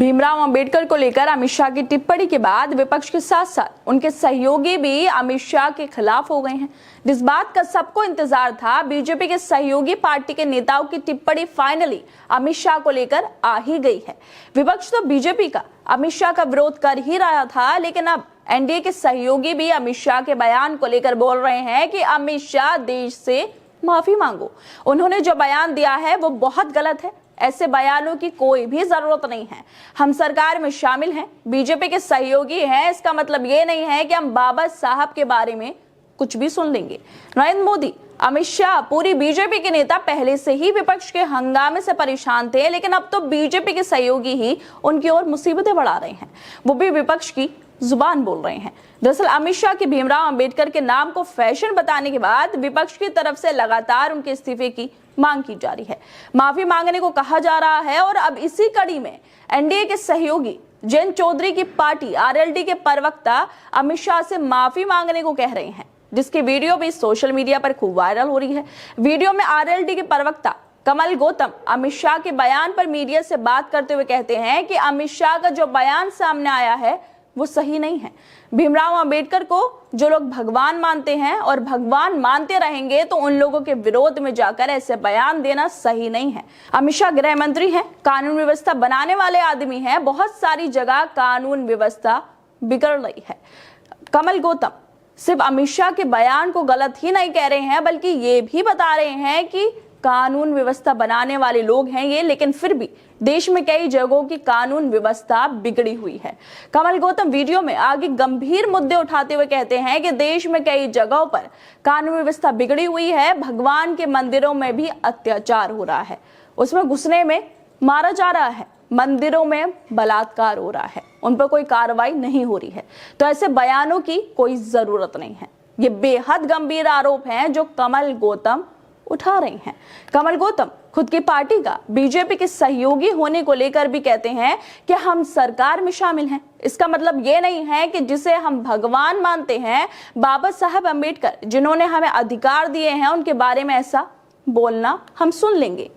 भीमराव अंबेडकर को लेकर अमित शाह की टिप्पणी के बाद विपक्ष के साथ साथ उनके सहयोगी भी अमित शाह के खिलाफ हो गए हैं। जिस बात का सबको इंतजार था, बीजेपी के सहयोगी पार्टी के नेताओं की टिप्पणी फाइनली अमित शाह को लेकर आ ही गई है। विपक्ष तो बीजेपी का अमित शाह का विरोध कर ही रहा था, लेकिन अब एनडीए के सहयोगी भी अमित शाह के बयान को लेकर बोल रहे हैं कि अमित शाह देश से माफी मांगो। उन्होंने जो बयान दिया है वो बहुत गलत है। ऐसे बयानों की कोई भी जरूरत नहीं है। हम सरकार में शामिल हैं, बीजेपी के सहयोगी हैं, इसका मतलब ये नहीं है कि हम बाबा साहब के बारे में कुछ भी सुन लेंगे। नरेंद्र मोदी, अमित शाह, पूरी बीजेपी के नेता पहले से ही विपक्ष के हंगामे से परेशान थे, लेकिन अब तो बीजेपी के सहयोगी ही उनकी ओर मुसीबतें बढ़ा रहे हैं, वो भी विपक्ष की जुबान बोल रहे हैं। दरअसल अमित शाह की भीमराव अंबेडकर के नाम को फैशन बताने के बाद विपक्ष की तरफ से लगातार उनके इस्तीफे की मांग की जा रही है, माफी मांगने को कहा जा रहा है। और अब इसी कड़ी में एनडीए के सहयोगी जयंत चौधरी की पार्टी आरएलडी के प्रवक्ता अमित शाह से माफी मांगने को कह रहे हैं, जिसकी वीडियो भी सोशल मीडिया पर खूब वायरल हो रही है। वीडियो में आरएलडी के प्रवक्ता कमल गौतम अमित शाह के बयान पर मीडिया से बात करते हुए कहते हैं कि अमित शाह का जो बयान सामने आया है वो सही नहीं है। भीमराव अंबेडकर को जो लोग भगवान मानते हैं और भगवान मानते रहेंगे, तो उन लोगों के विरोध में जाकर ऐसे बयान देना सही नहीं है। अमित शाह गृह मंत्री हैं, कानून व्यवस्था बनाने वाले आदमी हैं। बहुत सारी जगह कानून व्यवस्था बिगड़ रही है। कमल गौतम सिर्फ अमित शाह के बयान को गलत ही नहीं कह रहे हैं, बल्कि ये भी बता रहे हैं कि कानून व्यवस्था बनाने वाले लोग हैं ये, लेकिन फिर भी देश में कई जगहों की कानून व्यवस्था बिगड़ी हुई है। कमल गौतम वीडियो में आगे गंभीर मुद्दे उठाते हुए कहते हैं कि देश में कई जगहों पर कानून व्यवस्था बिगड़ी हुई है। भगवान के मंदिरों में भी अत्याचार हो रहा है, उसमें घुसने में मारा जा रहा है, मंदिरों में बलात्कार हो रहा है, उन पर कोई कार्रवाई नहीं हो रही है। तो ऐसे बयानों की कोई जरूरत नहीं है। ये बेहद गंभीर आरोप हैं जो कमल गौतम उठा रहे हैं। कमल गौतम खुद की पार्टी का बीजेपी के सहयोगी होने को लेकर भी कहते हैं कि हम सरकार में शामिल हैं। इसका मतलब ये नहीं है कि जिसे हम भगवान मानते हैं, बाबा साहब अंबेडकर जिन्होंने हमें अधिकार दिए हैं, उनके बारे में ऐसा बोलना हम सुन लेंगे।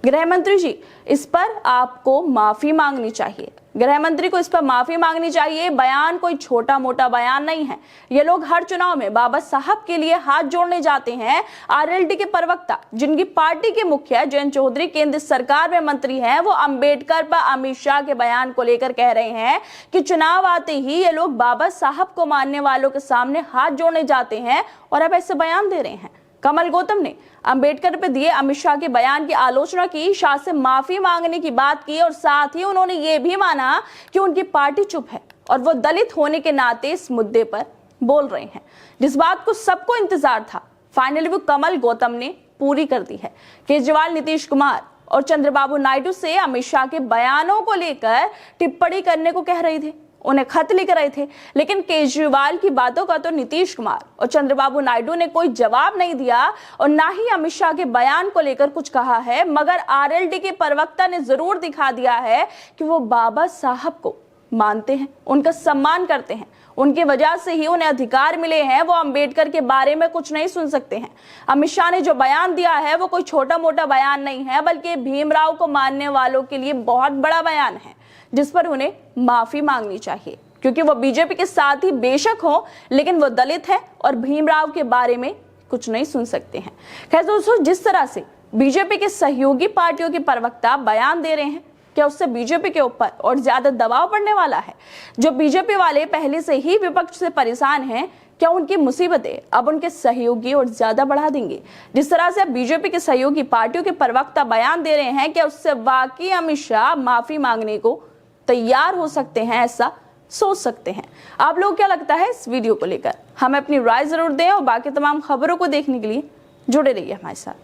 गृह मंत्री जी, इस पर आपको माफी मांगनी चाहिए। गृह मंत्री को इस पर माफी मांगनी चाहिए। बयान कोई छोटा मोटा बयान नहीं है। ये लोग हर चुनाव में बाबा साहब के लिए हाथ जोड़ने जाते हैं। आरएलडी के प्रवक्ता, जिनकी पार्टी के मुखिया जयंत चौधरी केंद्र सरकार में मंत्री हैं, वो अंबेडकर पर अमित शाह के बयान को लेकर कह रहे हैं कि चुनाव आते ही ये लोग बाबा साहब को मानने वालों के सामने हाथ जोड़ने जाते हैं और अब ऐसे बयान दे रहे हैं। कमल गौतम ने अंबेडकर पे दिए अमित शाह के बयान की आलोचना की, शाह से माफी मांगने की बात की और साथ ही उन्होंने ये भी माना कि उनकी पार्टी चुप है और वो दलित होने के नाते इस मुद्दे पर बोल रहे हैं। जिस बात को सबको इंतजार था, फाइनली वो कमल गौतम ने पूरी कर दी है। केजरीवाल, नीतीश कुमार और चंद्रबाबू नायडू से अमित शाह के बयानों को लेकर टिप्पणी करने को कह रहे थे, उन्हें खत लिख रहे थे, लेकिन केजरीवाल की बातों का तो नीतीश कुमार और चंद्रबाबू नायडू ने कोई जवाब नहीं दिया और ना ही अमित शाह के बयान को लेकर कुछ कहा है। मगर आरएलडी के प्रवक्ता ने जरूर दिखा दिया है कि वो बाबा साहब को मानते हैं, उनका सम्मान करते हैं, उनकी वजह से ही उन्हें अधिकार मिले हैं। वो अंबेडकर के बारे में कुछ नहीं सुन सकते हैं। अमित शाह ने जो बयान दिया है वो कोई छोटा मोटा बयान नहीं है, बल्कि भीमराव को मानने वालों के लिए बहुत बड़ा बयान है, जिस पर उन्हें माफी मांगनी चाहिए, क्योंकि वो बीजेपी के साथ ही बेशक हो, लेकिन वो दलित है और भीमराव के बारे में कुछ नहीं सुन सकते हैं। खैर दोस्तों, जिस तरह से बीजेपी के सहयोगी पार्टियों के प्रवक्ता बयान दे रहे हैं, क्या उससे बीजेपी के ऊपर और ज्यादा दबाव पड़ने वाला है? जो बीजेपी वाले पहले से ही विपक्ष से परेशान हैं, क्या उनकी मुसीबतें अब उनके सहयोगी और ज्यादा बढ़ा देंगे? जिस तरह से अब बीजेपी के सहयोगी पार्टियों के प्रवक्ता बयान दे रहे हैं, क्या उससे वाकई अमित शाह माफी मांगने को तैयार हो सकते हैं? ऐसा सोच सकते हैं। आप लोग क्या लगता है इस वीडियो को लेकर? हमें अपनी राय जरूर दें और बाकी तमाम खबरों को देखने के लिए जुड़े रहिए हमारे साथ।